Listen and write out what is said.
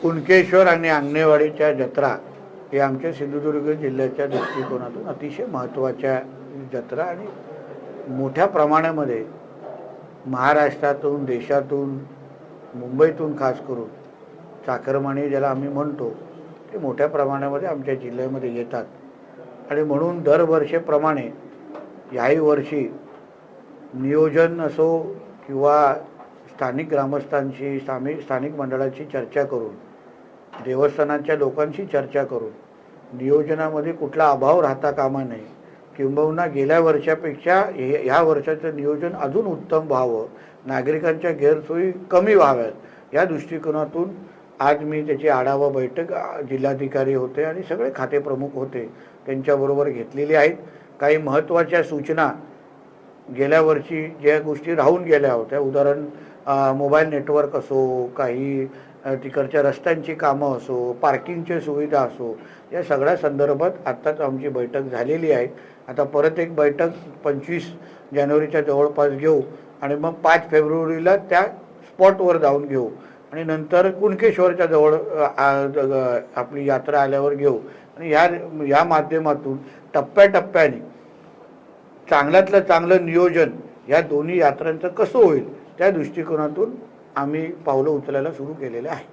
कुणकेश्वर आणि आंगणेवाडीच्या जत्रा हे आमच्या सिंधुदुर्ग जिल्ह्याच्या दृष्टिकोनातून अतिशय महत्त्वाच्या जत्रा आणि मोठ्या प्रमाणामध्ये महाराष्ट्रातून, देशातून, मुंबईतून खास करून चाकरमानी ज्याला आम्ही म्हणतो ते मोठ्या प्रमाणामध्ये आमच्या जिल्ह्यामध्ये येतात. आणि म्हणून दरवर्षीप्रमाणे याही वर्षी नियोजन असो किंवा स्थानिक ग्रामस्थांशी स्थानिक मंडळाची चर्चा करून, देवस्थानाच्या लोकांशी चर्चा करून नियोजनामध्ये कुठला अभाव राहता कामा नये, किंबहुना गेल्या वर्षापेक्षा ह्या वर्षाचं नियोजन अजून उत्तम व्हावं, नागरिकांच्या गैरसोयी कमी व्हाव्यात या दृष्टिकोनातून आज मी त्याची आढावा बैठक जिल्हाधिकारी होते आणि सगळे खाते प्रमुख होते त्यांच्याबरोबर घेतलेली आहेत. काही महत्त्वाच्या सूचना गेल्या वर्षी ज्या गोष्टी राहून गेल्या होत्या, उदाहरण मोबाईल नेटवर्क असो, काही तिकडच्या रस्त्यांची कामं असो, पार्किंगची सुविधा असो, या सगळ्या संदर्भात आत्ताच आमची बैठक झालेली आहे. आता परत एक बैठक 25 जानेवारीच्या जवळपास घेऊ आणि मग 5 फेब्रुवारीला त्या स्पॉटवर जाऊन घेऊ आणि नंतर कुणकेश्वरच्या जवळ आपली यात्रा आल्यावर घेऊ आणि या माध्यमातून टप्प्याटप्प्याने चांगल्यातलं चांगलं नियोजन या दोन्ही यात्रांचं कसं होईल त्या दृष्टिकोनातून आम्ही पावलं उचलायला सुरू केलेलं आहे.